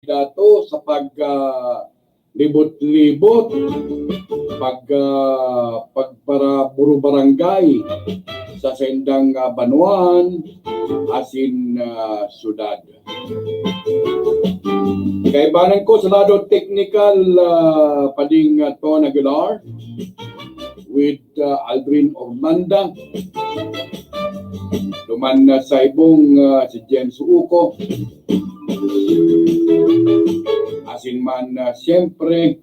dato sa libot-libot, pagpara puro barangay sa sendang Banuan, asin syudad. Kaibanan ko sa lado technical pading Ton Aguilar with Aldrin Ormanda. Duman sa ibong si James Uko. Asin man siyempre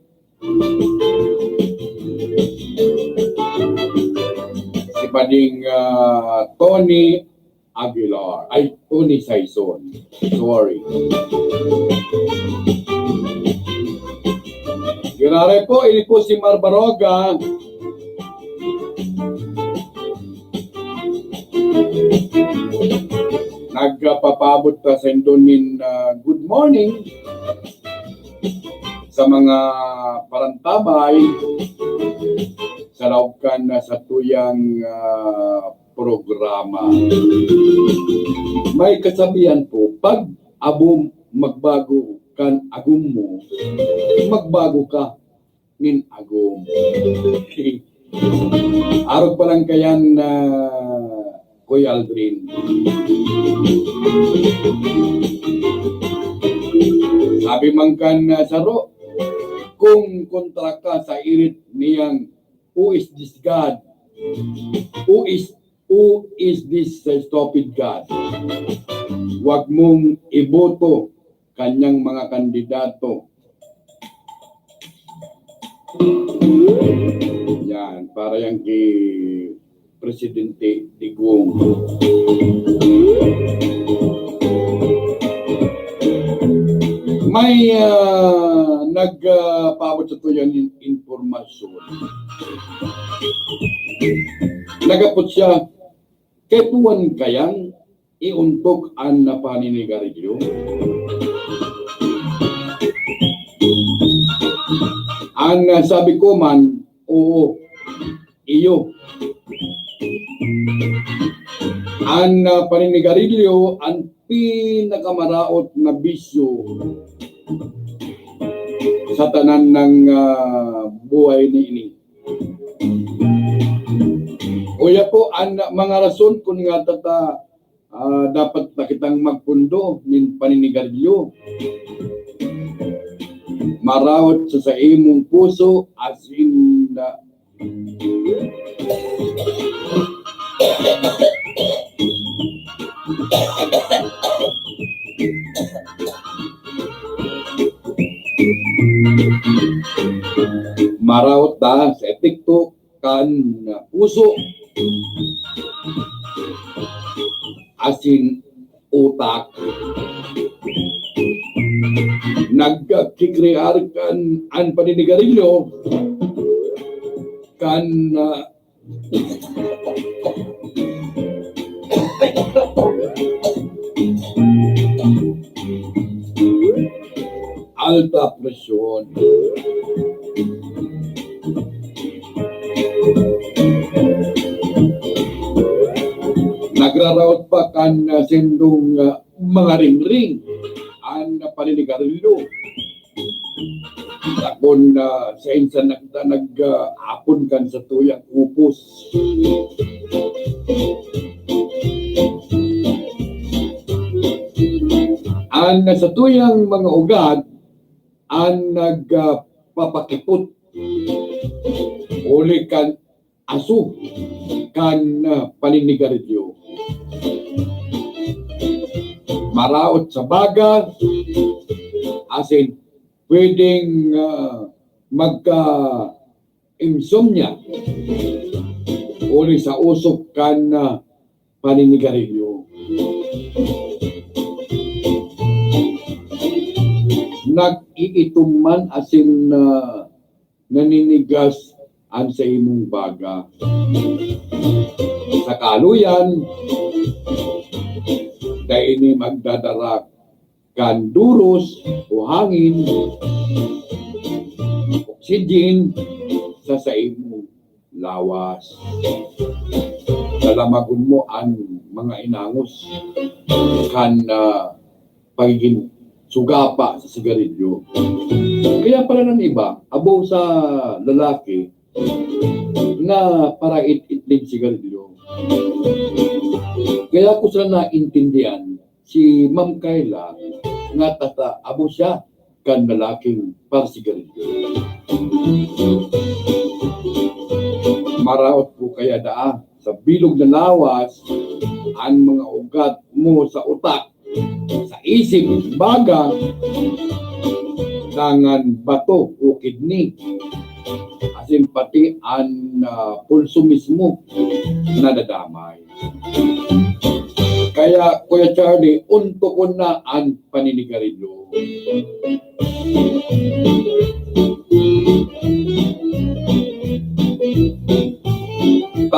si pading Tony Aguilar. Ay, Tony Saison. Sorry. Ginare po, ini po si Marbaroga. Nagpapabot sa Sendonin good morning sa mga parantabay sa laukan sa tuyang programa. May kasabihan po, pag abom magbago kan agum mo, magbago ka nin agum. Araw pa lang kayan na Kuya Aldrin. Sabi man kan saro, kung kontra ka sa irit niyang who is this God? Who is this stupid God? Huwag mong iboto kanyang mga kandidato. Yan, para yung Presidente Digong. May nagpaabot sa ito yan informasyon. Nagapot siya, ketuan kayang iuntok ang napaninigarilyo. Ang sabi ko man, oo, iyo. Ang paninigarilyo, ang pinakamaraot na bisyo sa tanan ng buhay ni ini. Uya po, ang mga rason kung nga dapat na kitang magpundo ng paninigarilyo. Maraot sa imong puso as in maraot ta sa TikTok kan puso asin utak nagkikrear kan ang paninigarilyo kan alta presyon. Nagraraot pa kan sendong mga ring-ring ang paninigarilyo. Takon sa insan nag-apon kan sa tuyang upos. Ang sa tuyang mga ugat ang nagpapakipot uli kan aso kan paninigarilyo. Maraot sa baga asin pwedeng magka-insomnia uli sa usok kan paninigarilyo. Nag-iituman asin naninigas ang sa imong baga. Sa kaluyan, dahil ni magdadarak kan duros o hangin, oxygen sa imong lawas. Dalamagon mo ang mga inangos kan pagiging sugapa sa sigarilyo. Kaya pala ng iba, abo sa lalaki na para it-it sigarilyo. Kaya ko sila naintindihan si Ma'am Kayla nga tata abo siya kan lalaking para sigarilyo. Maraot po kaya daa sa bilog na lawas ang mga ugat mo sa utak, sa isip, baga, dangan bato o kidney, asin pati ang pulso mismo nadadamay. Kaya Kuya Charlie, unto ko na ang paninigarilyo.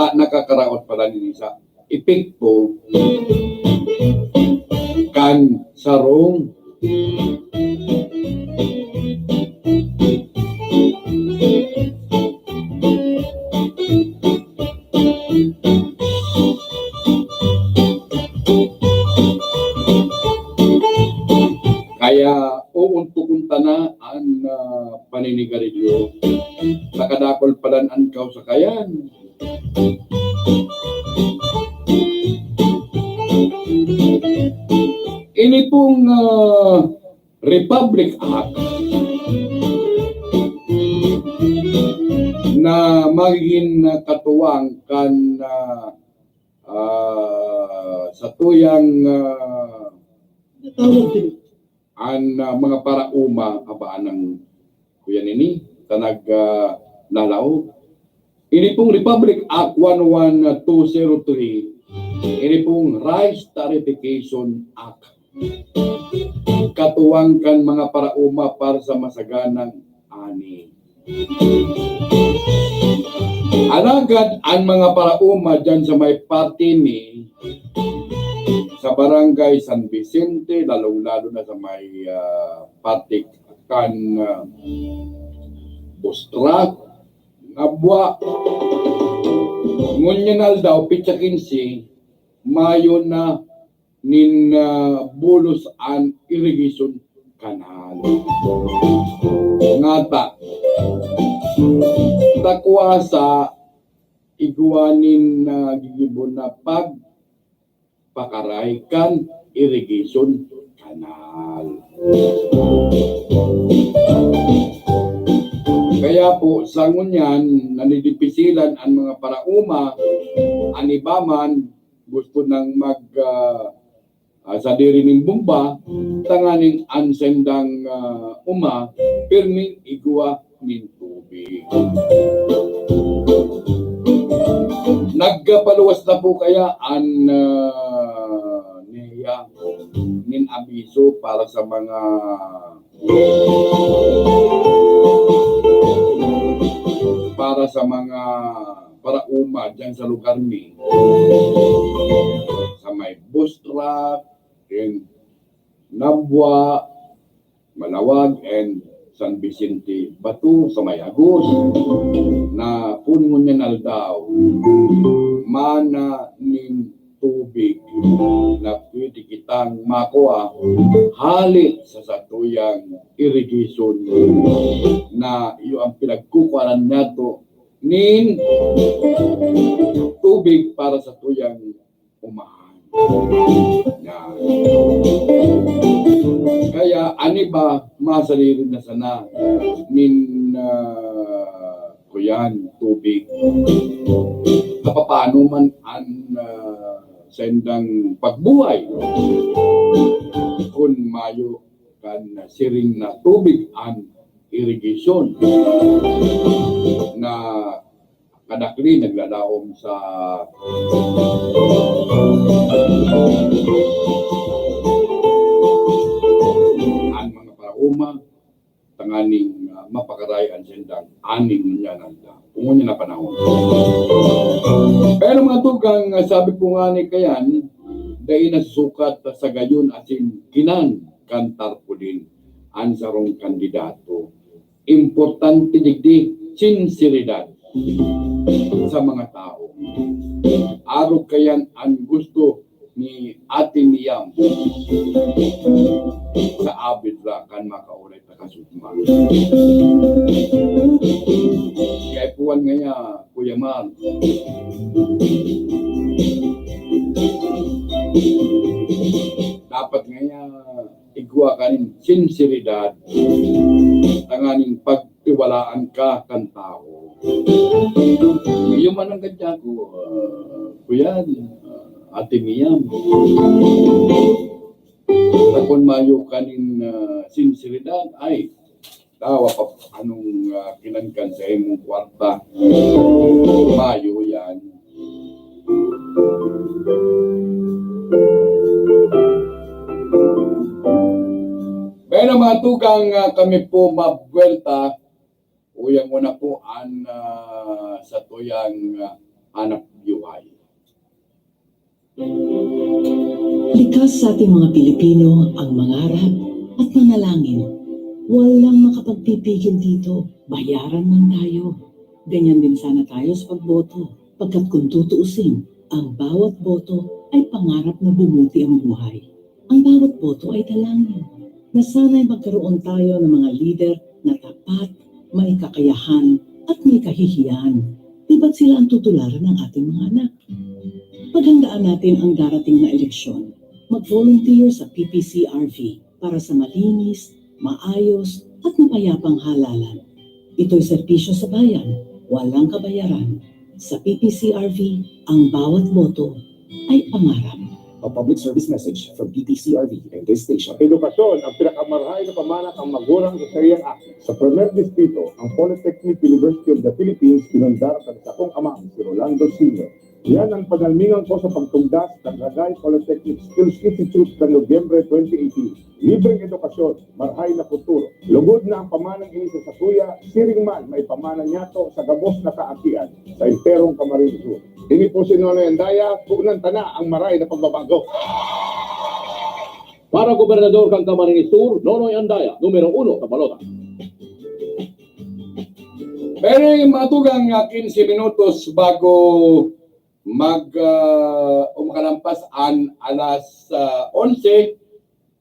Nakakaraot pala ni Lisa. Epekto kan sarong kaya uuntukunta na ang paninigarilyo. Nakadakol palan ang kausakayan. Ini pong Republic Act na magiging katuwang kan sa tuyang ang mga parauma abaan ng Kuya Nini tanag lalaw. Ini pong Republic Act 11203, ini pong Rice Tarification Act. Katuwang kan mga parauma para sa masaganang ani. Alagad ang mga parauma dyan sa may Partimi, sa Barangay San Vicente, lalong-lalo na sa may Patik kan Bustrak, Abwa, ngunyanal daw, pitsa 15, mayo na nin bulos an irrigation canal. Ngata, takwasa iguanin na gigibon na pagpakaray kan irrigation canal. Kaya po, sa ngunyan, nanidipisilan ang mga parauma, anibaman, gusto nang sa diri ning bomba, tanganing ansendang uma, pirming igwa nin tubig. Nagpaluwas na po kaya ang niya nin abiso para sa mga parauma dyan sa lugar ni sa may Bustrak, Nabwa, Malawag, and San Vicente Batu sa may Agos na puno niya na daw mana ning tubig na pwede kitang makuha hali sa satuyang irrigation na iyo ang pinagkukuhanan nato nin tubig para sa tuyang umahan. Yan. Kaya ani ba masaliri na sana nin kuyan tubig. Kapapano man ang sendang pagbuhay kung mayo kan siring na tubig ang irrigation na kadakli naglalaom sa ang mga parauma tanganing mapakaray ang sendang aning niya nanda pungon niya na panahon. Pero mga tugang sabi po nga ni kayan dahil nasukat sa gayon asin kinan kan tarpulin ang sarong kandidato. Importante digdi sinseridad sa mga tao. Araw kayan ang gusto ni Ate Miyam sa abid ra kan makauray ta kasugma. Kaya puwan nga Kuya Mar. Dapat nga igwa kanin sinseridad tanganing pagtiwalaan ka kan tao. Iyo man ang kadya ko, Kuya, Ate Miyam. Takon mayo kanin sinseridad ay tawa pa anong kinangkan sa imong kwarta. Mayo yan. Pero mga tugang kami po mabwelta, uyang muna po sa tuyang anak buhay. Likas sa ating mga Pilipino ang mangarap at manalangin. Walang makapagpipigil dito. Bayaran man tayo. Ganyan din sana tayo sa pagboto. Pagkat kung tutuusin, ang bawat boto ay pangarap na bumuti ang buhay. Ang bawat boto ay dalangin. Na sana'y magkaroon tayo ng mga lider na tapat, may kakayahan at may kahihiyan. Di ba't sila ang tutularan ng ating mga anak? Paghandaan natin ang darating na eleksyon, mag-volunteer sa PPCRV para sa malinis, maayos at mapayapang halalan. Ito'y serbisyo sa bayan, walang kabayaran. Sa PPCRV, ang bawat boto ay pangarap. A public service message from PPCRV and this station. Edukasyon ang pinakamarhay na pamanak ang magulang sa sariyang akit. Sa primer distrito, ang Polytechnic University of the Philippines pinundar sa akong ama, si Rolando Sr. Yan ang panalmingan ko sa pagtugdas ng Ragay Polytechnic Skills Institute sa Nobyembre 2018. Libreng edukasyon, marhay na futuro. Lugod na ang pamanang ini sa Satuya, siring man may pamanang niyato sa gabos na kaakian sa Imperong Camarines Sur. Ini po si Nonoy Andaya, punan tana ang maray na pagbabago. Para Gobernador kang Camarines Sur, Nonoy Andaya, numero 1 sa balota. Pero mga tugang 15 minutos bago makalampas ang alas 11,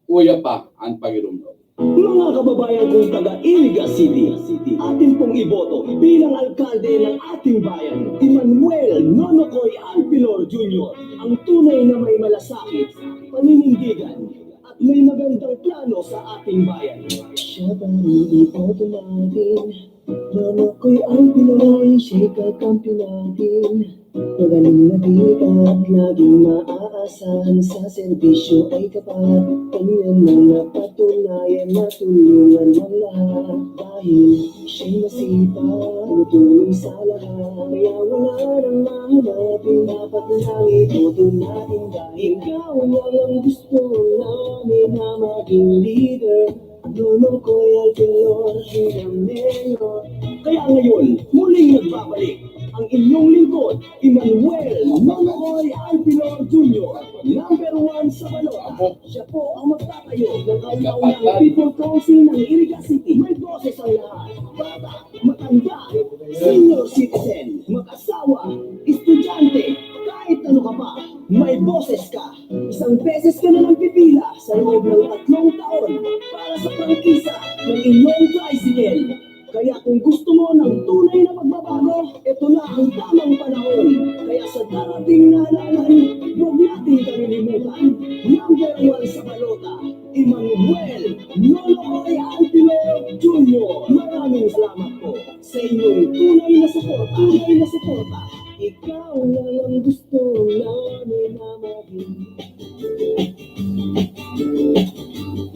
uya pa ang pagirumdom. Mga kababayan kong taga Iliga City, atin pong iboto bilang alkalde ng ating bayan, Emmanuel Nonocoy Alpilor Jr., ang tunay na may malasakit, paninindigan, at may magandang plano sa ating bayan. Siya ba iiboto natin? Nonocoy Alpilor, siya'y kakampi natin. Magaling na dita at laging maaasahan sa serbisyo ay kapat. Kanyang mga patunayan na tulungan ng lahat. Dahil siya'y masipag, tumutulong sa lahat. Kaya wala nang mahanapin, dapat lang iboto natin. Dahil ikaw lang ang gusto namin na maging leader. Nonocoy Alpilor, hanggang mayor. Kaya ngayon, muling nagbabalik ang inyong lingkod, Emmanuel Nonocoy Alpilor Jr., number 1 sa balota. Siya po ang magtatayo ng kauna-unang People Council ng Iliga City. May boses ang lahat, bata, matanda, senior citizen, mag-asawa, estudyante, kahit ano ka pa, may boses ka. Isang beses ka na lang pipila sa loob ng 3 taon para sa prangkisa ng inyong tricycle. Kaya kung gusto mo ng tunay na magbabago, ito na ang tamang panahon. Kaya sa darating na halalan, huwag natin kalilimutan. Number 1 sa balota, Emmanuel Nonocoy Alpilor Jr. Maraming salamat po sa inyong tunay na suporta. Ikaw na lang gusto namin na maging.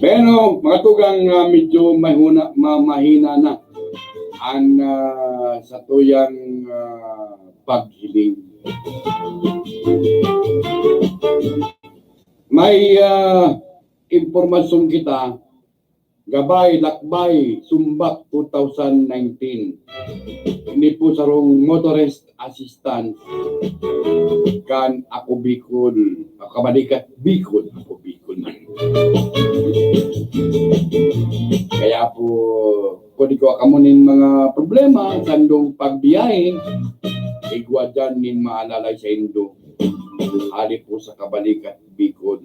Pero mga tugang medyo mahina na ang sa tuyang paghiling. May impormasyon kita, Gabay, Lakbay, Sumbak 2019. Hindi po sarong motorist assistant kan ako Bicol, kabalikat Bicol, ako Bicol man. Kaya po, kung di ko akamunin mga problema, sandong pagbiyahe, igwa dyan nin maalalay sa Indo. Ali po sa Kabalikat, Bicol.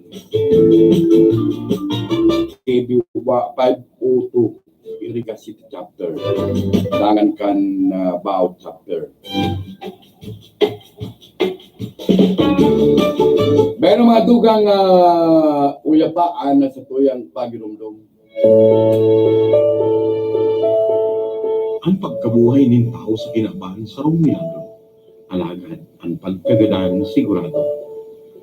KB 502, Iriga City Chapter. Dangan kan Bao Chapter. Meron mga dugang uyapaan na sa tuyang pagirumdum. Ang pagkabuhay nin tao sa kinabahan sa rumiyado, alagad ang pagkagadan sigurado.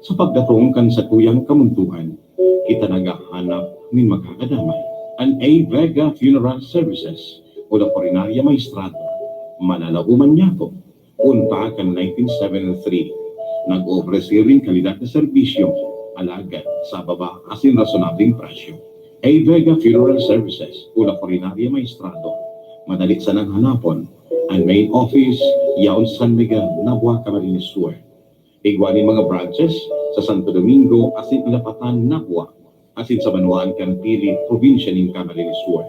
Sa pagdatong kan sa tuyang kamuntuhan, kita nagahanap nin magkakadamay. An A. Vega Funeral Services o la Coronarya Maestrado, manalauman niya po. Unta kan 1973, nag-ofresi rin kalidad na serbisyo, alagad sa baba asin rasonabling presyo. A. Vega Funeral Services o la Coronarya Maestrado, madali sa nang hanapon, ang main office, yaon San Miguel, Nabua, Camarines Sur. Igwanin mga branches sa Santo Domingo, asin Lapatan, Nabua, asin sa Banuan, Canpili, probinsya ng Camarines Sur.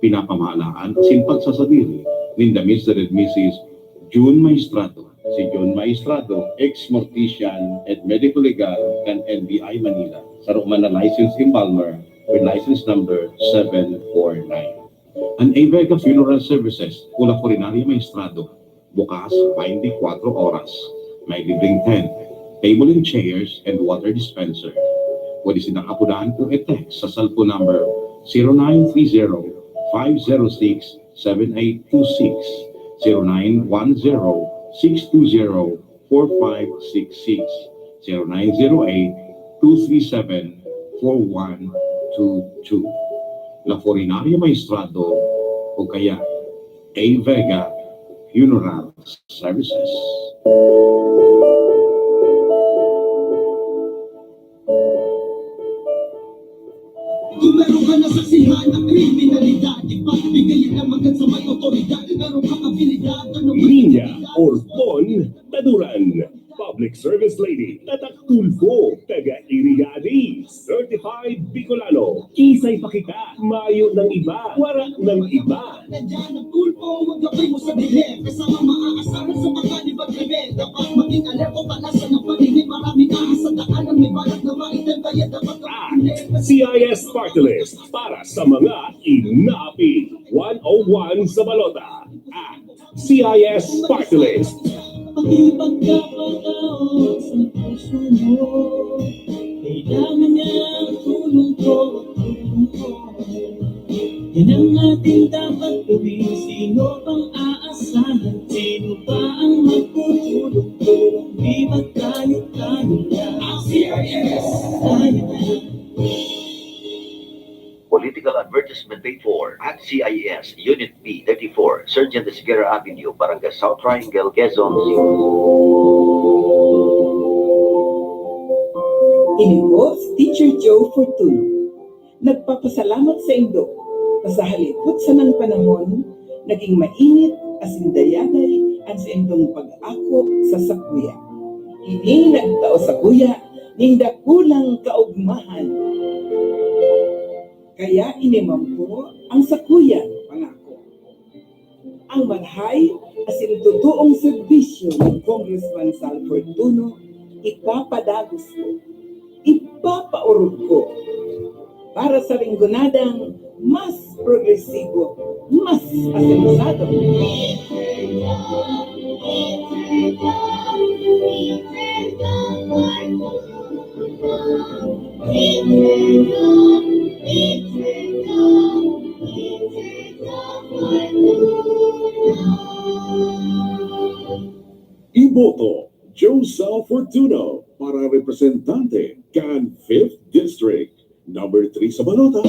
Pinapamahalaan asin pagsasadiri ni the Mr. and Mrs. June Maestrado. Si June Maestrado, ex-mortician and medical legal ng NBI Manila. Sa Roman na license in Balmer with license number 749. Ang A. Vega Funeral Services, Ula Coronarya Maestrado, bukas 24 oras. May libreng tent, table and chairs, and water dispenser. Pwede silang apudaan kung e-text sa cellphone number 0930-506-7826, 0910-620-4566, 0908-237-4122. La Coronarya Maestrado o kaya A. Vega Funeral Services. Kung meron ka nasaksihan ng kriminalidad, ipagbigayin ng magad sa may otoridad. Meron kang abilidad, Linya or Bon Taduran, Public Service Lady, Tataktulfo, taga Irigadi, Certified Bicolano, Kisay Pakita, Mayo ng iba, Wara ng iba. Nandiyan ang tulpo, huwag gabay mo sa dilim. Kasama maaasahan sa mga libag-rebel. Dapat maging alerto, palasan ng paningin. Maraming ahas sa daanan, may balak na maitin. Kaya dapat CIS Party List para sa mga inaapi. 101 sa balota. At CIS Party List. Pakipagkapatao sa puso mo, kailangan niya ang tulong ko. Yan ang ating dapat gawin. Sino pang aasahan? Sino pa ang magtutulong-tulong? Di ba tayo lang? Ang CIS! Tayo lang. Political Advertisement Paid for at CIS Unit B 34, Sergeant Esguerra Avenue, Barangay South Triangle, Quezon City. Ini po si Teacher Joe Fortuno. Nagpapasalamat sa Indo sa halipot sa ng panahon, naging mainit asin dayaday ang sa Indong pag-ako sa sakuya. Ini nagtao sa kuya, ninda kulang kaugmahan. Kaya inimampo ang sakuya, pangako. Ang marhay asin totoong serbisyo ni Congressman Sal Fortuno, ipapadagos ko, ipapaurog ko, para sa linggunadang mas progresibo, mas asensado. Iboto Joseph Fortuno para representante kan 5th District, number 3 sa balota.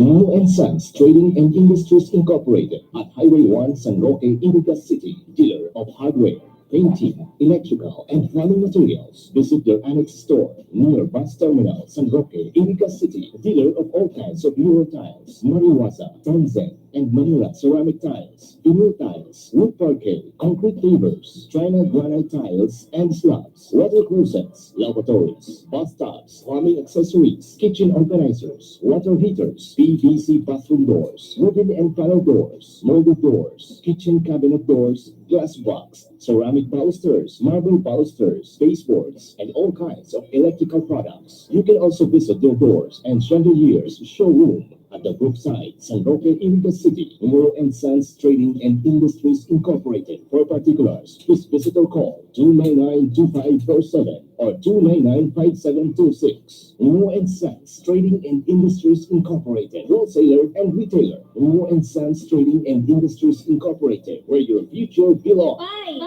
Mo and Sons Trading and Industries Incorporated at Highway 1 San Roque, Iriga City, dealer of hardware, painting, electrical, and plumbing materials. Visit their annex store near Bus Terminal, San Roque, Iriga City, dealer of all kinds of Euro tiles, Mariwasa, Tanzan, and Manila ceramic tiles, vinyl tiles, wood parquet, concrete pavers, China granite tiles and slabs, water closets, lavatories, bathtubs, plumbing accessories, kitchen organizers, water heaters, PVC bathroom doors, wooden and panel doors, molded doors, kitchen cabinet doors, glass box, ceramic balusters, marble balusters, baseboards, and all kinds of electrical products. You can also visit their doors and chandeliers showroom at the Brookside, San Roque, Iriga City, Muro and Sons Trading and Industries Incorporated. For particulars, please visit or call 299-2547 or 299-5726. Muro and Sons Trading and Industries Incorporated, wholesaler and retailer. Muro and Sons Trading and Industries Incorporated, where your future belongs. Pai!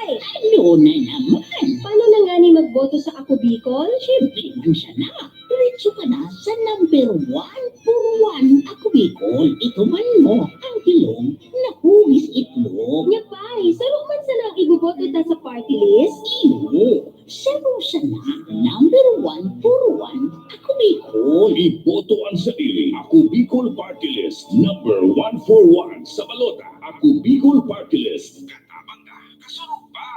Ano na naman? Paano na nga ni magboto sa Ako Bicol? Siyempre man siya na. Diretso ka na sa number 1 for 1 Ako Bicol. Ito man mo ang hilong na huwis itlog. Nya Pai, saro man sa nang iboboto ta sa party list? Iyo, saro siya na number 1 for 1 Ako Bicol. Iboto ang sarili. Ako Bicol Party List. Number 141 sa balota. Ako Bicol Party List. Katabang na. Kasunod pa.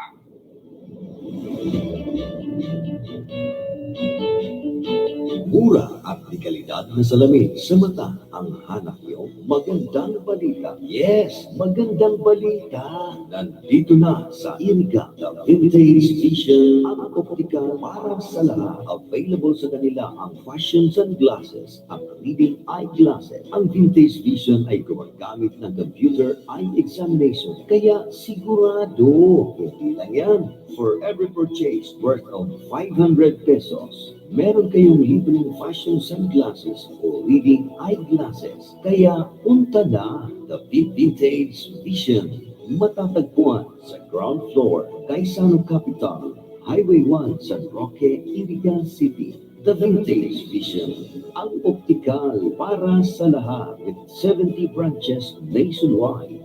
Mura at di kalidad na salamin sa mata ang hanap niyo. Magandang balita. Yes, magandang balita. Nandito na sa Iriga, the Vintage Vision, ang optika para sa lahat. Available sa kanila ang fashion sunglasses, ang reading eyeglasses. Ang Vintage Vision ay gumagamit ng computer eye examination. Kaya sigurado, hindi lang yan. For every purchase worth of 500 pesos, meron kayong libreng fashion sunglasses o reading eyeglasses. Kaya punta na the Vintage Vision. Matatagpuan sa ground floor, Kaisano Capital, Highway 1, San Roque, Iriga City. The Vintage Vision, ang optikal para sa lahat with 70 branches nationwide.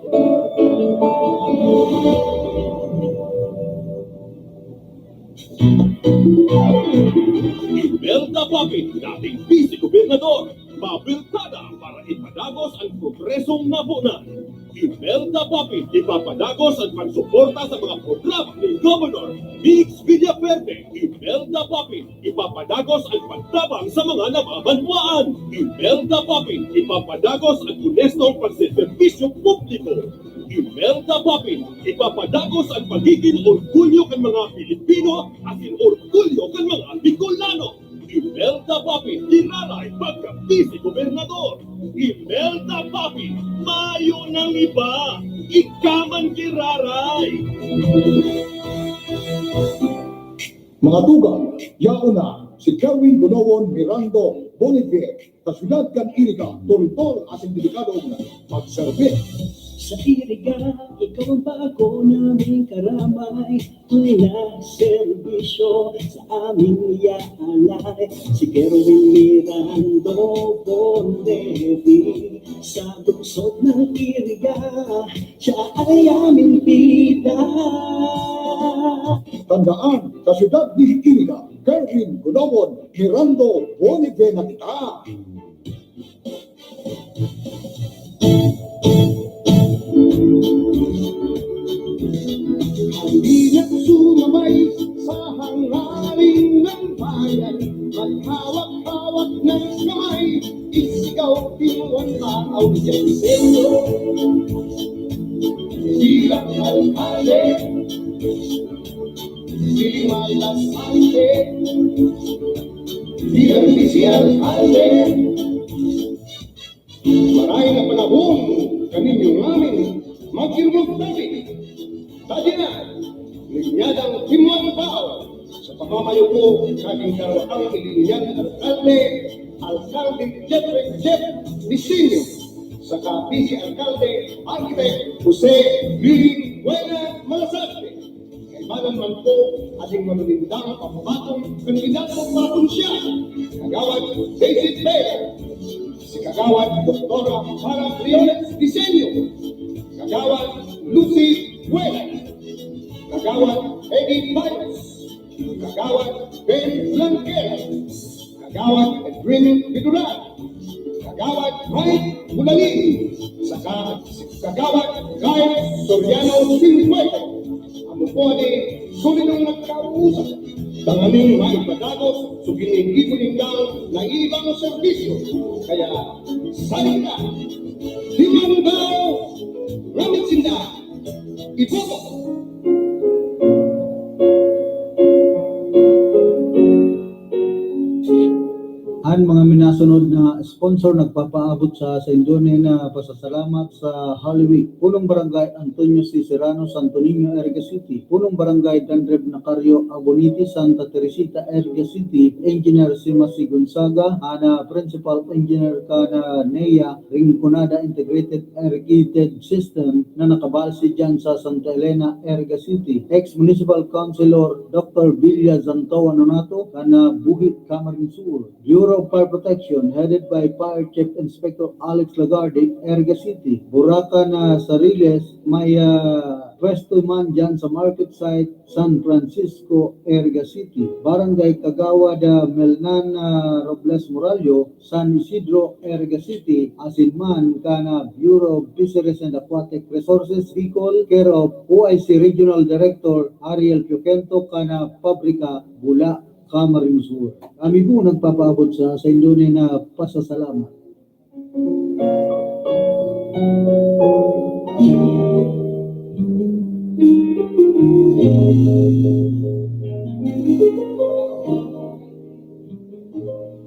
Imelda Papi, dating vice gobernador, mabiltada para ipadagos ang progresong napunan. Imelda Papi, ipapadagos ang pagsuporta sa mga programa ni Governor Mix Villaperte. Imelda Papi, ipapadagos ang pagtabang sa mga nababanwaan. Imelda Papi, ipapadagos ang honestong pagseserbisyo publiko. Imelda Papi, ipapadagos ang pagiging orgulyo kan mga Pilipino at in orgulyo kan mga Bicolano. Imelda Papi, tiraray pagka-vice gobernador. Imelda Papi, mayo ng iba, ikaman kiraray. Mga tugang, yauna si Kerwin Gunawon Mirando Boniface, sa syudad kan Iriga, tol-tol asing delikado na magserbe. Sa Iriga, ikaw ang bago naming karamay. Tuloy na serbisyo sa aming iaalay. Si Kerwin Mirando Bondevi, sa lungsod ng Iriga, siya ay aming bida. Tandaan, sa syudad ni Iriga, Kerwin Gunawon Mirando Boniface na kita. Halina't sumabay sa hangarin ng bayan, maghawak-hawak ng kamay, isigaw tinuan taaw sa disenyo. Silang alkalde, silang lasante, silang si alkalde. Maray na panahon, kaninyong namin, magkirmog tabi. Tadi na, linyadang timuan tao sa pamamayo ko sa aking karawang ilinyang alkalde Jeff Disenyo, sa kapisi alkalde, architect Jose Billy Buena Malasarte. Kaibanan man po ating manulindang pambatong kandidato patong siya, Kagawad David Bayer, si Kagawad Doktora Mara Briones Disenyo, Kagawad Lucy Buena, Kagawad Eddie Pires, Kagawad Ben Blanquera, Kagawad Edwin Viduran, Kagawad Mike Bulali, saka Kagawad Guy Soriano Sinqueto. Amo po ni sulinong nagkausap. Tanganing maipadagos, suginig-ibuling kang na ibang serbisyo. Kaya, salita, Dimanggaw, Ramit Sinda, Ibobo. Ang mga minasunod na sponsor nagpapaabot sa Indone na pasasalamat sa Holy Week. Punong Barangay Antonio C. Serrano, Santo Niño, Erga City. Punong Barangay Dandreb Nacario, Aboniti, Santa Teresita, Erga City. Engineer Simasi Gonzaga, ana Principal Engineer Kana Neya, Rinconada Integrated Irrigated System na nakabalsi dyan sa Santa Elena, Erga City. Ex-Municipal Councilor Dr. Bilya Zantawa Nonato, kana Buhit, Camarines Sur. Bureau of Fire Protection headed by Fire Chief Inspector Alex Lagarde, Erga City. Burakan na Sariles, may pwesto man dyan sa market site San Francisco, Erga City. Barangay Kagawad Melnan Robles Morallo, San Isidro, Erga City. Asinman kana Bureau of Fisheries and Aquatic Resources, Bicol, care of OIC Regional Director Ariel Pioquento, kana Pabrika, Bula, Camarines Sur. Kami po nagpapaabot sa Indone na pasasalamat.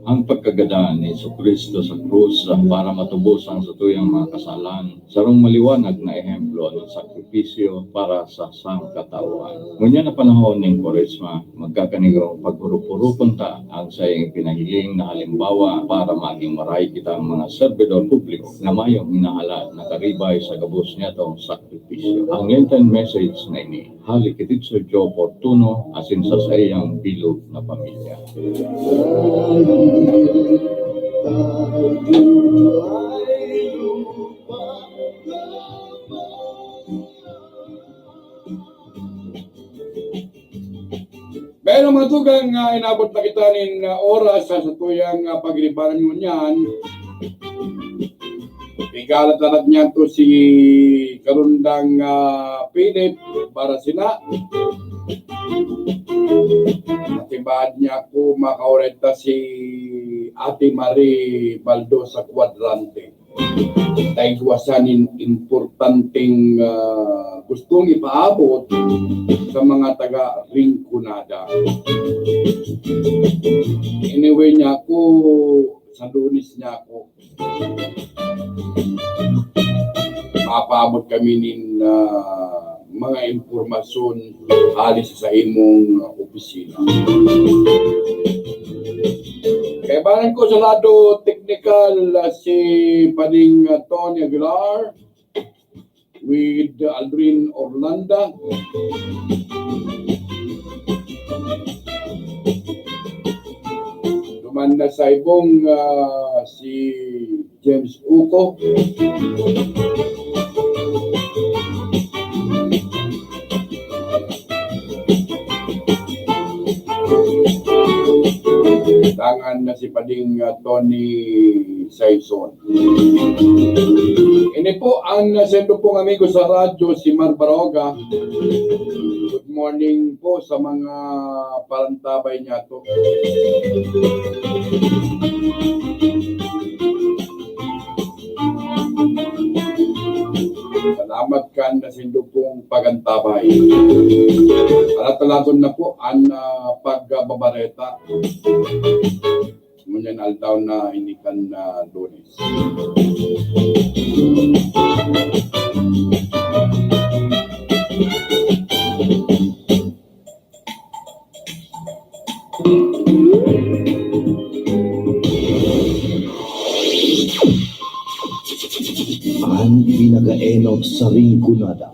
Ang pagkagadaan ni Jesucristo sa krus para matubos ang satuyang mga kasalan, sarong maliwanag na ehemplo ng sakripisyo para sa sangkatauhan. Ngunyan na panahon ng Koresma, magkakanigong pagpurupurupon ta ang sayang pinahiling na halimbawa para maging maray kita ang mga serbidor publiko na mayong hinahalad na karibay sa gabos niya itong sakripisyo. Ang Lenten message na ini, halikitid sa Joe Fortuno asin sa sayang bilog na pamilya. Pero mga tugang inabot na kita nin oras sa tuyang paglibaran nyo niyan. Igalat-alat niya to si Karundang Philip para sina. Natibad niya ako makaureta si Ate Marie Baldo sa Quadrante. Taigwasanin importanteng gustong ipaabot sa mga taga Rinconada. Anyway niya ako, sa Lunes niya ako, mapaabot kami nin mga impormasyon alis sa imong opisina. Kaya banan ko sa lado technical si Paning Tony Aguilar with Aldrin Orlando. Duman na sa ibong si James Uco. Tangan na si Pading Tony Saison. Ini po ang nasendo pong amigo sa radyo, si Mar Baroga. Good morning po sa mga parantabay niya to. Salamat ka na sindo pong pagantabay. Alat-alaton na po ang pagbabareta. Munyan aldaw na inikan na Lunes. Ang pinagaenot sa Rinconada.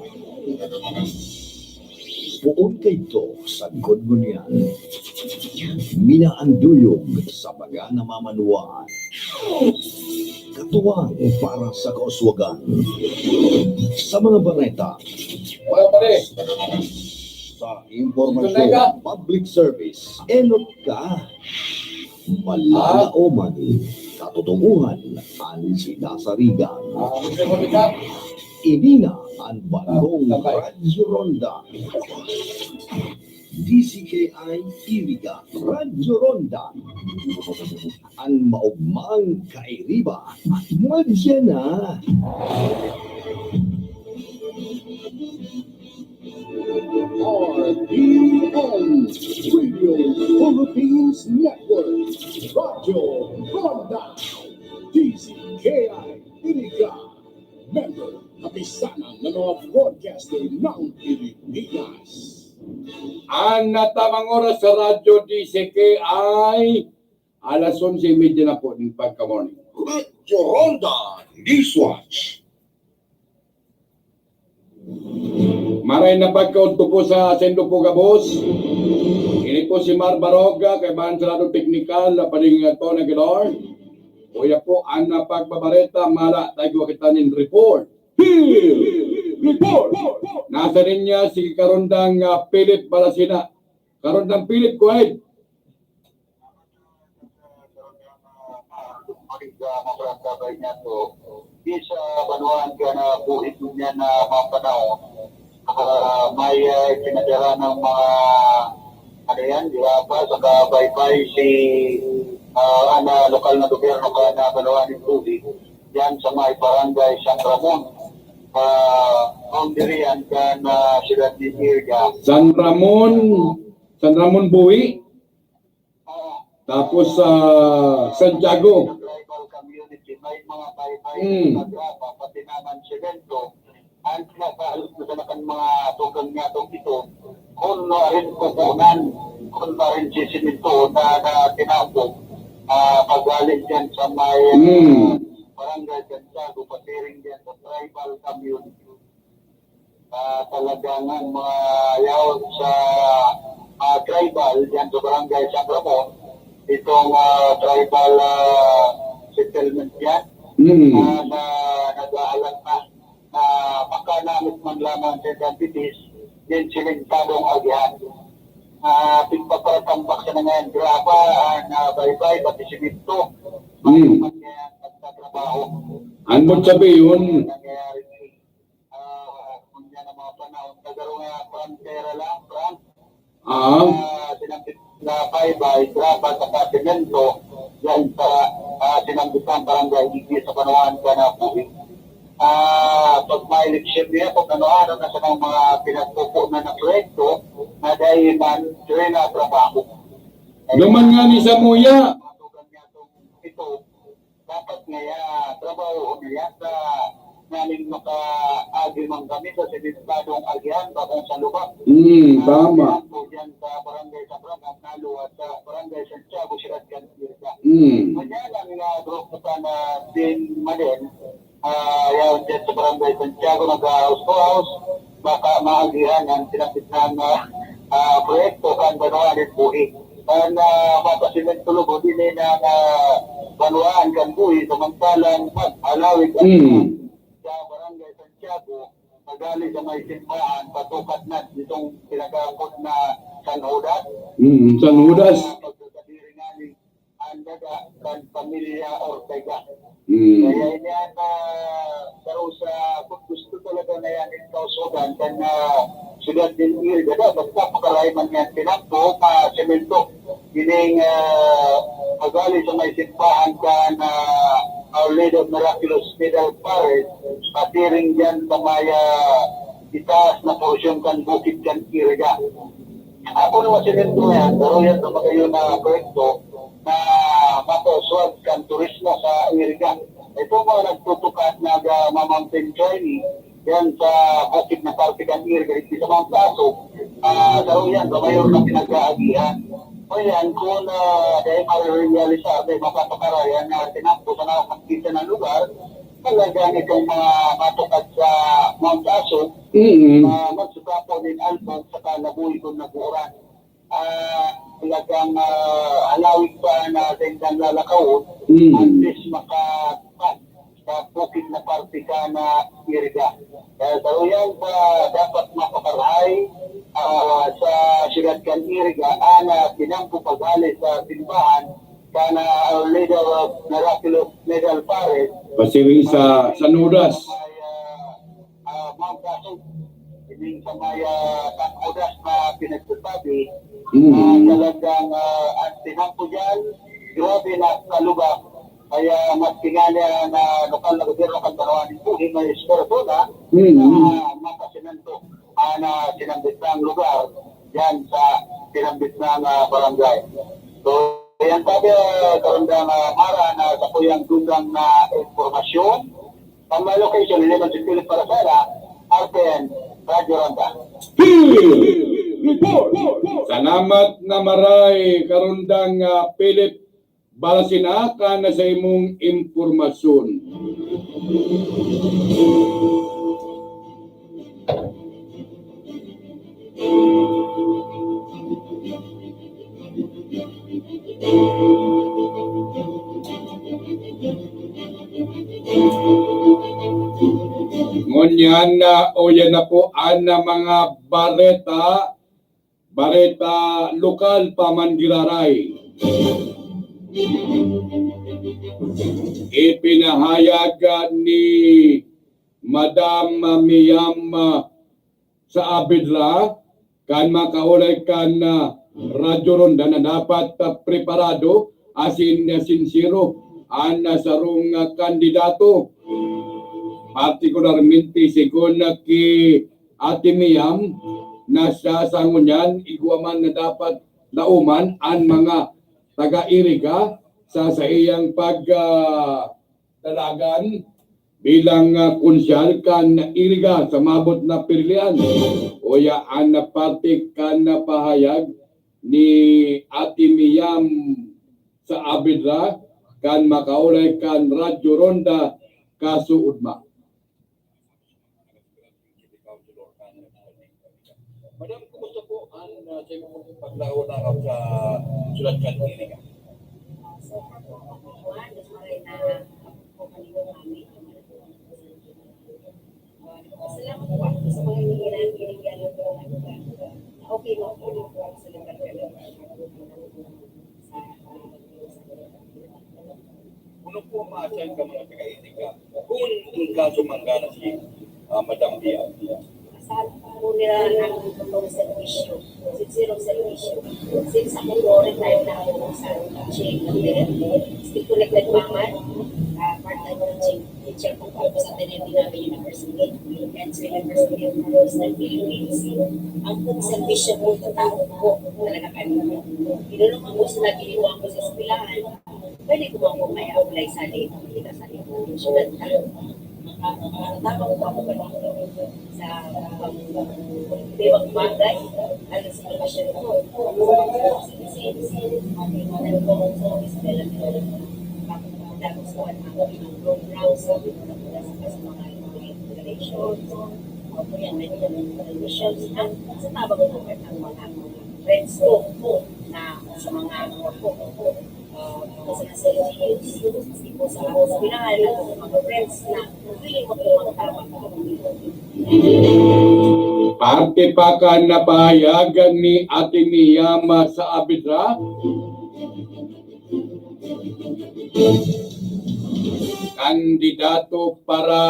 Puon kayto sa Godmunian. Minaanduyog sa baga na mamanuan. Katuwang para sa kauswagan. Sa mga bareta. Sa impormasyon, public service. Enot ka. Malalaoman. katotohanan ang sinasarigan. Inina ang bagong Radyo Ronda. DCKI Iriga Radyo Ronda. Ang maugmang kairiba at madya na. RPN Radio Philippines Network Radyo Ronda DCKI Iriga Member kapisanan ng mga broadcaster ng Pilipinas. Ang natamang oras sa Radyo DCK ay alas 11:30 na po ng pagka-morning. Radyo Ronda Newswatch. Maray na pagkaunto po sa Sendo po Gabos. Ini po si Mar Baroga, kay Bansalado Technical, paring ito na Gilor. Kuya po, ang napagbabareta, mala, tayo kitanin report. Report! Nasa rin niya si Karondang Philip Balasina. Karondang Philip, go ahead. Mabrangkabay niya to. Isa banuan ka na buhit niya na mga panahon. May pinadala ng mga ano yan, di ba pa, saka bye-bye si lokal na gobyerno ka na banuan ng tubig. Yan sa may barangay San Ramon. Boundary-an ka na sila ni Irga. San Ramon Buhi. Tapos Santiago. Tribal community, may mga bye-bye na nagrapa, pati naman semento. Ang pinakaalit na sa mga tugang niya itong ito, kung na rin kukunan, kung na rin si semento na tinapog, pagaling dyan sa may barangay Santiago, patiring dyan sa tribal community. Talagang mga yaon sa tribal dyan sa barangay San Ramon, itong tribal settlement yan, na nag-aalang na makanamit man lamang sa identities, din silintadong agyan. Pagpaparatambak sa ngayon, graba, na bye-bye, pati simito, bago man yan nagtatrabaho. Ano mo sabihin? Nangyayari kung yan ang mga panahon, nagaro nga frontera lang, sinampit na bye-bye, graba, sa semento, yan sa sinampit ng barangay, hindi sa panawan ka na buhay. Pag may eleksyon niya, kung ano-ano na sa mga pinagpupo na proyekto, na dahil man sila na trabaho. Luman nga ni Samuya. Ito, dapat nga trabaho niya sa namin maka-agi man kami sa sinitadong agihan, bakong sa lupa. Tama. Yan sa barangay sa Bramang, Nalo at sa barangay Santiago, Sirat Gantirka. Kanya lang nga group na din Maden, yaw dyan sa barangay Santiago, nag-house to house, baka maagihan ang sinapit ng proyekto kan banuan at buhi. Mapasimen tulog o din na banuan kan buhi, samantalang mag-alawig sa barangay Santiago, magali sa may simbahan, patukat na itong pinagakot na San Judas. San Judas. Pagkakadiri nga ni Andaga kan Pamilya Ortega. Kaya yan pero sa kung gusto talaga na yan in kausugan kan sila din Irga dapat kapakaray man yan tinakbo semento gining magali sa may simbahan kan Our Lady of Miraculous Middle Parish patiring dyan sa may itaas na porsyon kan bukid kan Irga. Ako naman semento yan pero yan na magayon na proyekto na mapaswag kan turismo sa Irga. Ito mga nagtutukat nag-mountain journey yan sa bukid na parte kan Irga. Ito sa mga plaso, pero yan, mayor na pinag-aagihan. O yan, kung dahil ma-realisar, dahil mapapakarayan na tinakbo sa nakakakita ng lugar, talagang itong mga matukat sa Mount Aso, magsukapo din album sa kalabuhi kung nag-uuran. Talagang alawig pa na dahil lalakaw, at least makapat sa bukid na parte ka na Irga. Pero yan dapat mapakarahay sa Sirat kan Irga, na tinangko pagali sa simbahan kana leader of Miraculous Medal Paris Pasiring sa Nudas. Mount Kasog, hindi sa may Odas na pinagsasabi, talagang ang tinampo dyan, grabe na kalubak. Kaya maski nga niya na lokal na gobyerno kan Tanawan ito, may Escorazona, na makasinanto na sinambit ng lugar yan sa sinambit ng barangay. So, yan sabi karandang Mara na sa kuyang dugang na informasyon. Ang may location, hindi man si Philip Parasala, RPN, Radio Ronda. Report! Salamat na maray karundang Philip Balasinaka na sa imong impormasyon. Ngunyan na o yan na po ang mga bareta lokal pamandiraray. Ipinahayag ni Madam Miyam sa Abidla kan makaulay kan Radyo Ronda na dapat preparado asin sincero ang sarong kandidato. Partikularmente sigon ki Ate Miyam na sa sangunyan iguaman na dapat lauman ang mga taga-Iriga sa iyang pagdalagan bilang konsyal kan Iriga sa mabot na pilihan. O yaan na parte kan na pahayag ni Ate Miyam sa Abidla kan makaulay kan Radyo Ronda kasuudma. Madam, kumusta po ang sa imong paglaro-laraw sa Sulat kan Iriga? So, salamat po ako sa mga hinihilang ko. Okay mo po sa lugar ka lang. Ano po ma-assign ka mga taga-Iriga kung kaso manggana si Madam Bia? Saan po nila ang itong servisyo, zero servisyo. Since ako po rin tayo na ako sa check ng still connected paman, part-time teaching teacher po ako sa Tenente namin University and sa University of Western Philippines. Ang pong servisyo po tao po talaga kami. Pinulungan ko sila, giniwan ko sa espilahan, pwede ko po may apply sa late, kita sa late, student ka. Tamang po ako pa dito sa ibang bagay, ano sa sitwasyon ko. Ano po ang service nila tapos po ang mga program sa mga integrations, o po yan, may missions na sa tabang po ang mga friends ko na sa mga kasi nasa LGUs, kasi po sa hospital, at sa mga friends na willing mo po ang tama ko. Parte pa ka na pahayagan ni Ate Miyam sa Abidra? Kandidato para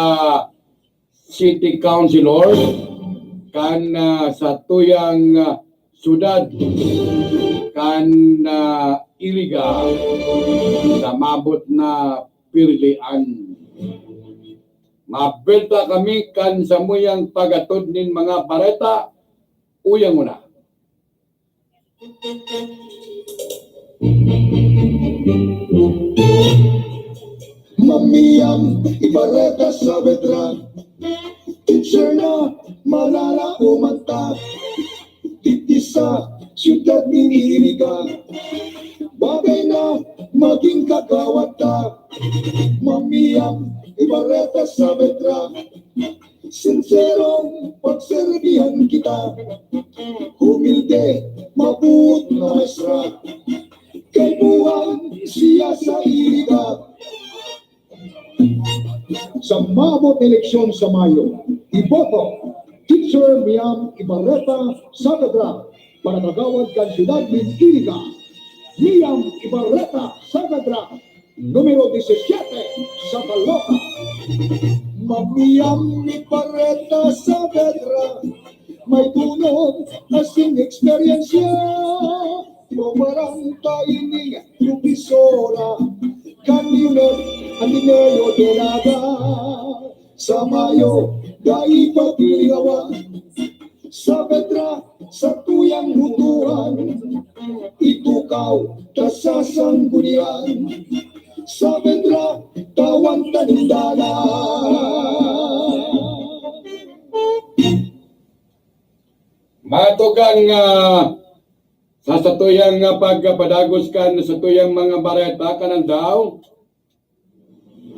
City Councilor kan sa tuyang syudad kan Iriga sa mabot na pilian. Mabelta kami kan sa muyang pagatod nin mga bareta. Uyang muna. Mamiyam, ibareta sa veteran. Teacher na, malala umanta. Titisa, siyudad ni Iriga. Bagay na, maging kagawad ta. Mamiyam, ibareta sa veteran. Sinserong pagserbihan kita. Humilde, mabuot na mesra. Kay buwan siya sa Iriga. Sa mabot eleksyon sa Mayo, iboto Teacher Miyam Ibarreta Saavedra para kagawad kan siyudad ng Iriga. Miam Ibarreta Saavedra, numero 17 sa Caloocan. Mamiam Ibarreta Saavedra, may tunong asing eksperyensya. Pumaranta ining lupisora, kandilet Antineo de Naga. Sa Mayo, dai pagiligawan, Saavedra sa tuyang lutuan, itukaw tasasanggunian, Saavedra tawan tanindala. Matugang sa satuyang pagpadagos kan sa tuyang mga bareta kanan daw,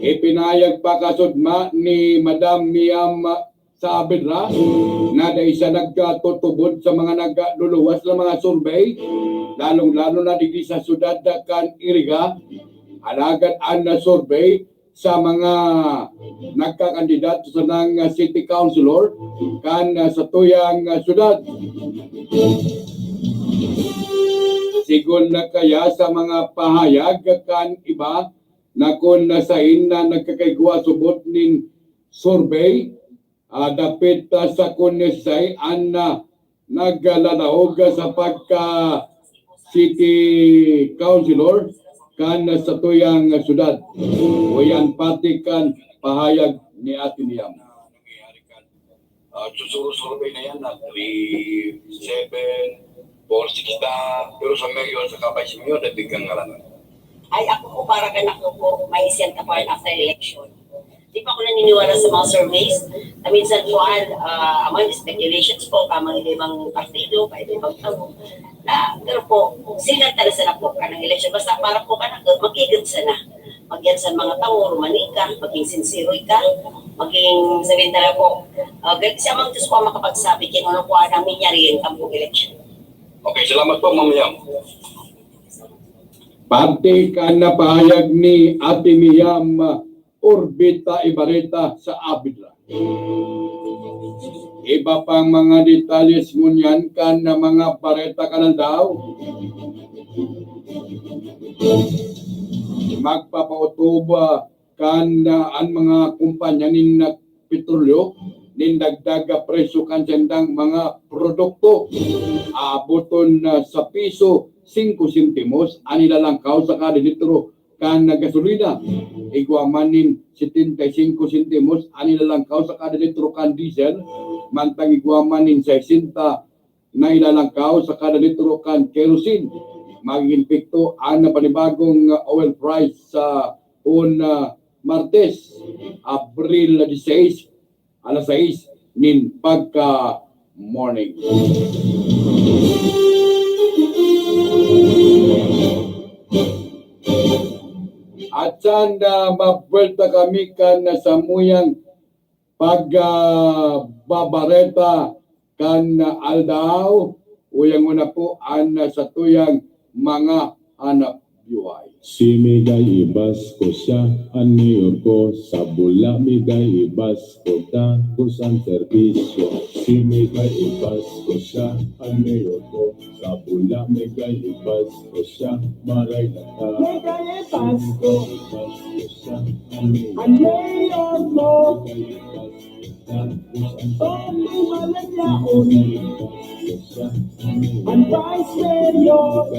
ipinayag pa kasudma ni Madam Miam Saavedra na dahil siya nagkatutubod sa mga nagduluwas na mga survey, lalong-lalo na dito sa syudad kan Iriga, alagad ang survey sa mga nagkakandidato sa ng city councilor kan sa tuyang syudad. Sigon na kaya sa mga pahayag kan iba na kung nasain na nagkakaigwa subot nin survey, dapit sa kunisay an naglalahog sa pagka city councilor kan sa tuyang syudad. O yan pati kan pahayag ni Ate Miam. Susuro-survey na yan na 3, 7, 4, 6 na, pero sa mayor, sa kapay mayor, nabigyan nga lang. Ay, ako po para ganak ko po, may sent apart after election. Di pa ako naniniwala sa mga surveys. Minsan po, among speculations po, kamang ibang partido, ibang tao. Pero po, sinantala na po ka ng election. Basta para po ka na, mag-igad sana. Magyan sa mga tao, rumanika, maging sinsiroy ka, maging sabihin tala po. Siya mang Diyos po makapagsabi, kinuno po namin nyariin ang po election. Okay, salamat po, Ma'am Miam. Parte ka na pahayag ni Ate Miam Orbita Ibarreta sa Abidra. Iba pang mga detalles mo niyan kan na mga bareta ka na daw. Magpapautuba kan ang mga kumpanya nin petrolyo nin dagdaga presyo kan sendang mga produkto. Abuton sa piso 5 sentimos anila lang kao sa kada litro kan gasolina. Igwamanin 75 sentimos anila lang kao sa kada litro kan diesel. Mantang igwamanin 60 na ilalangkaw sa kada litro kan kerosene. Magiging pikto ang panibagong oil price sa Martes, Abril 16, alas 6 nin pagka morning. At saan mabuelta kami kan sa muyang pagbabareta kan aldaw uyang una po an sa tuyang mga anak buhay. Si Migay ibas ko siya, aniyo ko sa bula. Migay ibas ko ta ko sa serbisyo. Si Migay ibas ko siya, aniyo ko sa bula. Migay ibas ko siya, maray na ta. Migay ibas ko siya, aniyo mo. Only malanyaon ang vice mayor.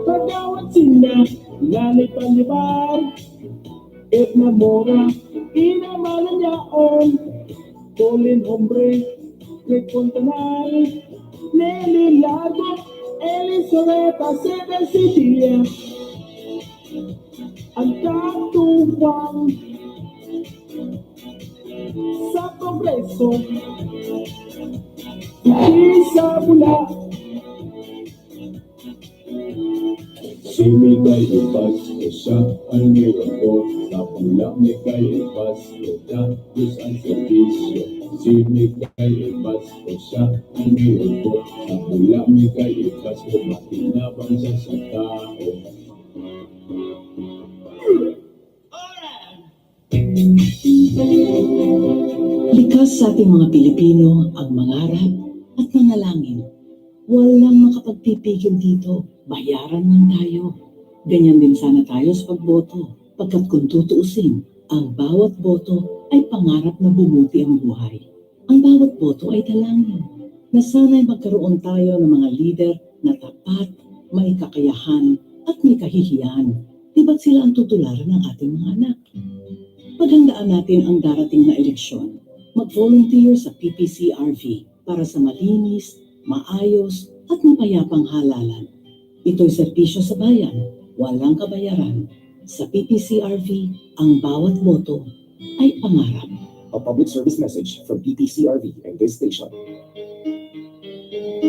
Pagawat sina lalipalibar et namora inamalanyaon Colin Hombre Rick Fontanal Nelly Lago Elizabeth Aceda City ang katuwang sa Kongreso hindi sa bula. Si Migay ibas ko siya, aniyo ko sa bula. Migay ibas ko ta ko sa serbisyo. Si Migay ibas ko siya, aniyo ko sa bula. Migay ibas ko makinabang sa tao. Likas sa ating mga Pilipino ang mangarap at manalangin. Walang makapagpipigil dito. Bayaran lang tayo. Ganyan din sana tayo sa pagboto. Pagkat kung tutuusin, ang bawat boto ay pangarap na bumuti ang buhay. Ang bawat boto ay dalangin na sana'y magkaroon tayo ng mga lider na tapat, may kakayahan at may kahihiyan. Di ba't sila ang tutularan ng ating mga anak? Paghandaan natin ang darating na eleksyon. Mag-volunteer sa PPCRV para sa malinis, maayos at mapayapang halalan. Ito'y serbisyo sa bayan, walang kabayaran. Sa PPCRV, ang bawat boto ay pangarap. A public service message from PPCRV and this station.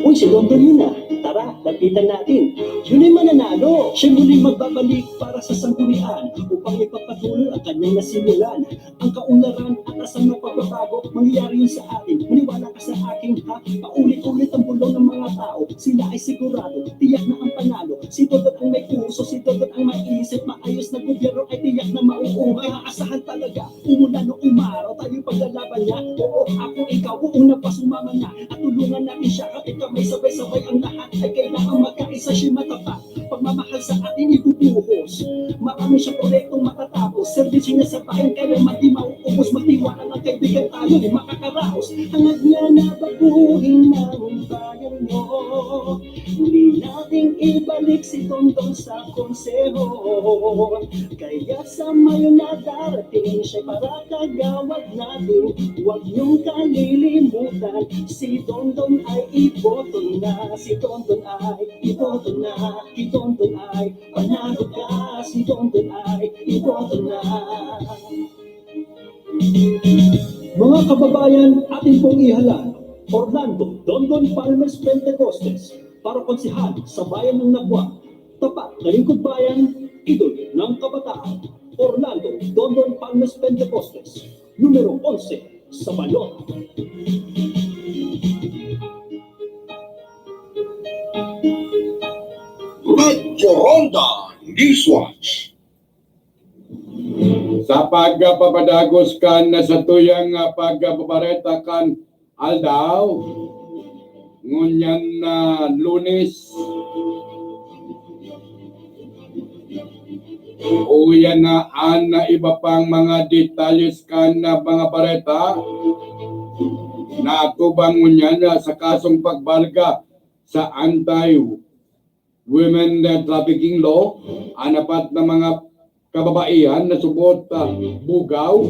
Uy, si London yun ah. Tara, lapitan natin. Yun ay mananalo. Siya muling magbabalik para sa sanggunian upang ipapatuloy ang kanyang nasimulan. Ang kaunlaran at asang ng pagbabago, mangyayari yun sa atin. Maniwala ka sa akin ha. Paulit-ulit ang bulong ng mga tao. Sila ay sigurado, tiyak na ang panalo. Si Dodot ang may puso, si Dodot ang maiisip. Maayos na gobyerno ay tiyak na mauungay. Aasahan talaga, umulan o umaraw. Tayo paglalaban niya. Oo, ako, ikaw, uuna pa sumama na. At tulungan natin siya kapit may sabay-sabay ang lahat ay kailangan magkaisa siya matapat. Pagmamahal sa atin ibubuhos. Marami siya proyektong matatapos. Servisyo niya sa bayan kaya di mauubos. Magtiwala ng kaibigan tayo ay makakaraos. Hangad niya na baguhin ng bayan mo. Hindi nating ibalik si Dondon sa konseho. Kaya sa mayo na darating siya para kagawad natin. Huwag niyong kalilimutan si Dondon ay iboto na, si Dondon ay iboto na, si Dondon ay panalo ka, si Dondon ay iboto na. Mga kababayan, ating pong ihalan, Orlando Dondon Palmes Pentecostes, para konsihal sa bayan ng Nabwa, tapat na lingkod bayan, idol ng kabataan. Orlando Dondon Palmes Pentecostes, numero 11 sa balot. Radyo Ronda Newswatch. Sa pagpapadagos kan sa tuyang pagpapareta kan aldaw ngunyan na Lunes uyan na an na iba pang mga detalles kan na mga bareta na tubang ngunyan sa kasong pagbalga sa anti-women trafficking law, anapat na mga kababaihan na subot bugaw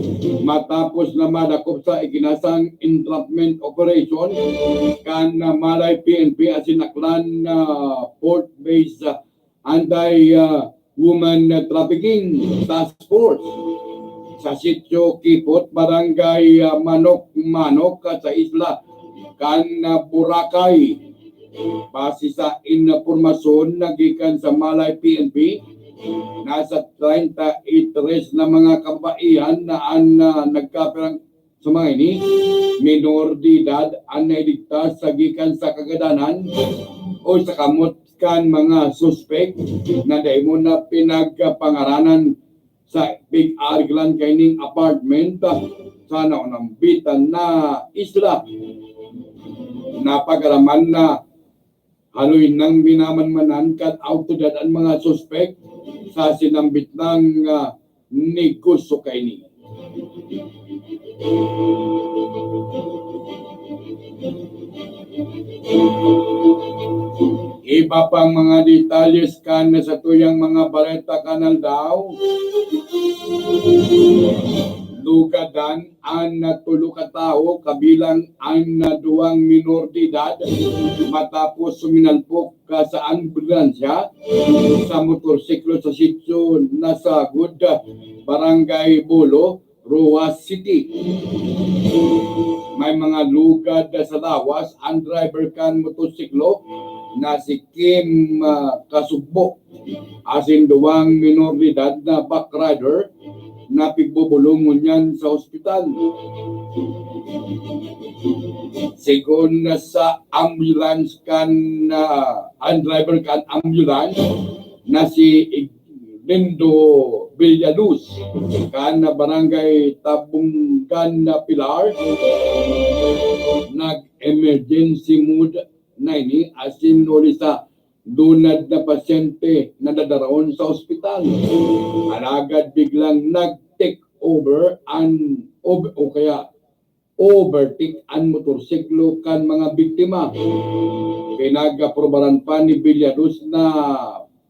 matapos na madakop sa ikinasang entrapment operation kan Malay PNP at sinaklan na port-based anti-woman trafficking task force sa sitio Kipot, Barangay Manok sa isla kan Boracay. Base sa informasyon na gikan sa Malay PNP, nasa 33 na mga kabaihan na nagkapirang sa mga ini, minor de edad ang nailigtas sa gikan sa kagadanan o sa kamot kan mga suspect na dahil na pinagpangaranan sa Big Arglan kaining apartment sa naunambitan na isla. Napagaraman na haloy nang binamanmanan kat autodad ang mga suspect sa sinambit ng negosyo kaini. Iba pang mga detalles kan sa tuyang mga bareta kanal daw. Lugadan ang natulo ka tao kabilang ang duwang minor de edad matapos suminalpok sa ambulansya sa motorsiklo sa sitio nasa Good, Barangay Bolo, Roas City. May mga lugad sa lawas ang driver kan motorsiklo na si Kim Kasugbo asin duwang minor de edad na back rider na pigbubulungon yan sa ospital. Sigon sa ambulance kan ang driver kan ambulance na si Lindo Villaluz kan barangay Tabungan na Pilar, nag-emergency mode na ini asin uli sa dunad na pasyente na dadaraon sa ospital. Alagad biglang nag-take over o kaya overtake ang motorsiklo kan mga biktima. Pinagaprobaran pa ni Villados na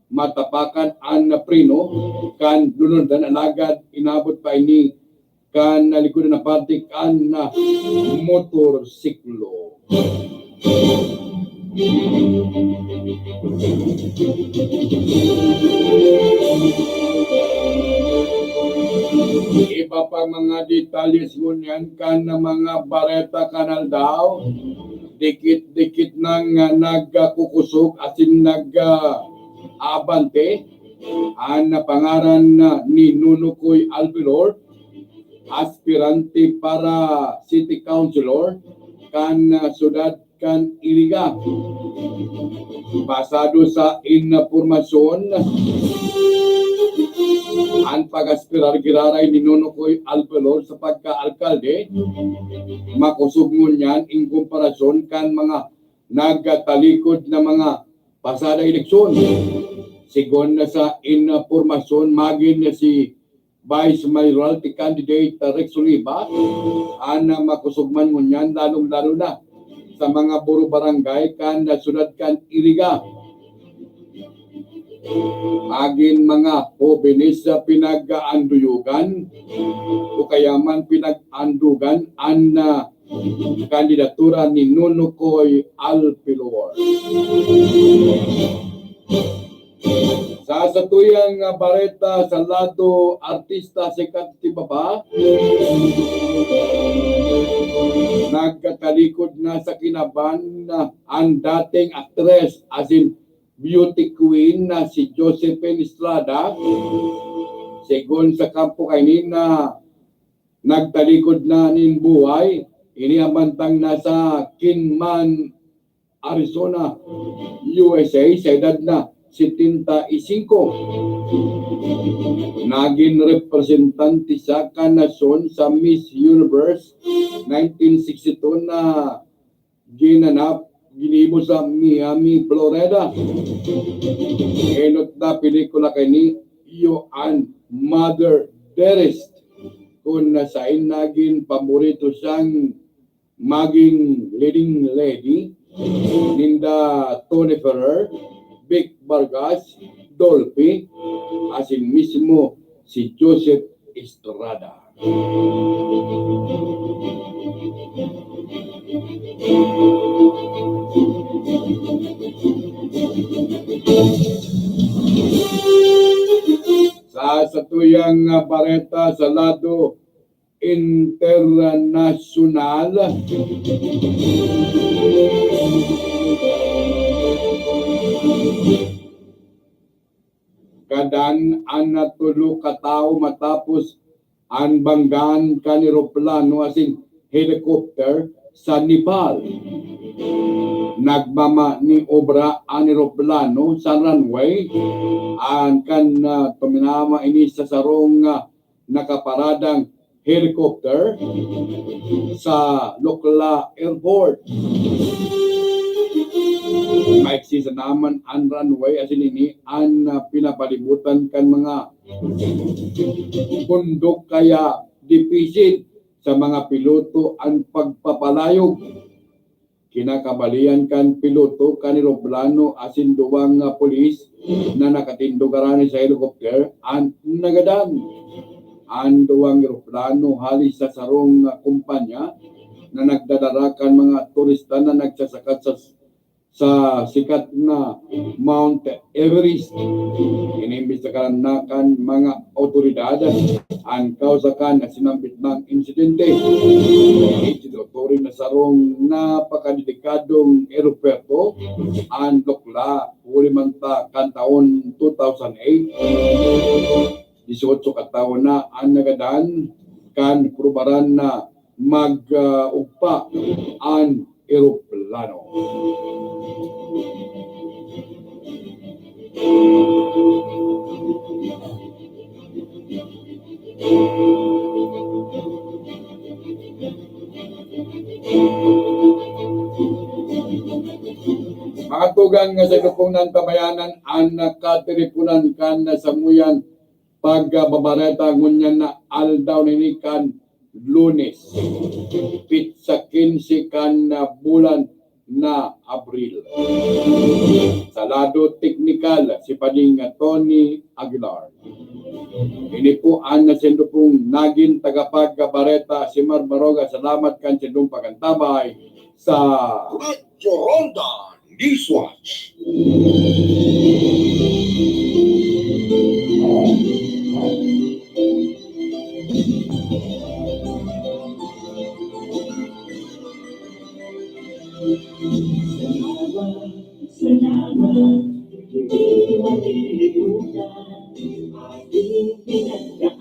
matapakan ang preno kan lunundan alagad inabot pa ini kan nalikudan na parte kan na motorsiklo. Iba pa mga detalles ngunyan kan na mga bareta kanal daw dikit-dikit nang nagkukusog asin abante ang pangaran ni Nunukoy Alpilor, aspirante para city councilor kan sudad kan Iliga. Basado sa informasyon ang pag-aspirar giraray ni Nunukoy Alpilor sa pagka-alkalde, makusog ngunyan in komparasyon kan mga nagtalikod na mga pasada eleksyon. Sigon na sa informasyon, magin na si Vice Mayoralty Candidate Rex Oliva, ang makusugman ngunyan, lalong-lalo na sa mga buro barangay kan sulat kan Iliga. Magin mga hobenes sa pinag-anduyugan o kaya man pinag-andugan ang kandidatura ni Nunukoy Alpilor. Sa satuyang bareta sa lado artista sikat ti baba, nagkatalikod na sa kinaban ang dating actress asin beauty queen na si Josephine Estrada. Segon sa kampo kainin na nagtalikod na nin buhay, iniamantang nasa Kinman, Arizona, USA sa edad na 75. Naging representante sa kanasyon sa Miss Universe 1962 na ginibo sa Miami, Florida. Enot na pelikula kay ni You and Mother Dearest kung nasain naging paborito siyang maging leading lady ninda Tony Ferrer, Vic Vargas, Dolphy, asin mismo si Joseph Estrada. Sa satuyang bareta sa lado internasyonal, kadan ang natulo katao matapos ang banggaan kaniroplano asin helicopter sa Nepal. Nagmama ni obra ang eroplano sa runway ang paminama ini sa sarong nakaparadang helicopter sa Lokla Airport. Maiksi sa naman ang runway asin ini ang pinapalibutan kan mga bundok kaya deficit sa mga piloto ang pagpapalayog. Kinakabalian kan piloto kan eroplano asin duwang pulis na nakatindugarani sa helicopter ang nagadan. Ang duwang eroplano halis sa sarong kumpanya na nagdadarakan mga turista na nagsasakat sa sikat na Mount Everest. Inimbestigahan na kan mga otoridad ang kausakan na sinambit ng insidente. Itinuturing na sarong napakadelikadong eroperto ang Lokla Ulimanta kan taon 2008. 18 kataon na ang nagadan kan prubaran na mag-ugpa ang eroplano. kalusugan nga sa lupong ng tabayanan ang nakatiripunan kan na samuyan pagbabareta ngunyan na aldaw ninikan Lunes. Pitsa 15 kan na bulan na Abril. Sa lado teknikal si Pading Tony Aguilar. Ini po ang nasendo pong naging tagapagkabareta si Marmaroga. Salamat kan sendong pagantabay sa Radyo Ronda Newswatch. Salamat, hindi mo malilimutan, ating pinagdaan.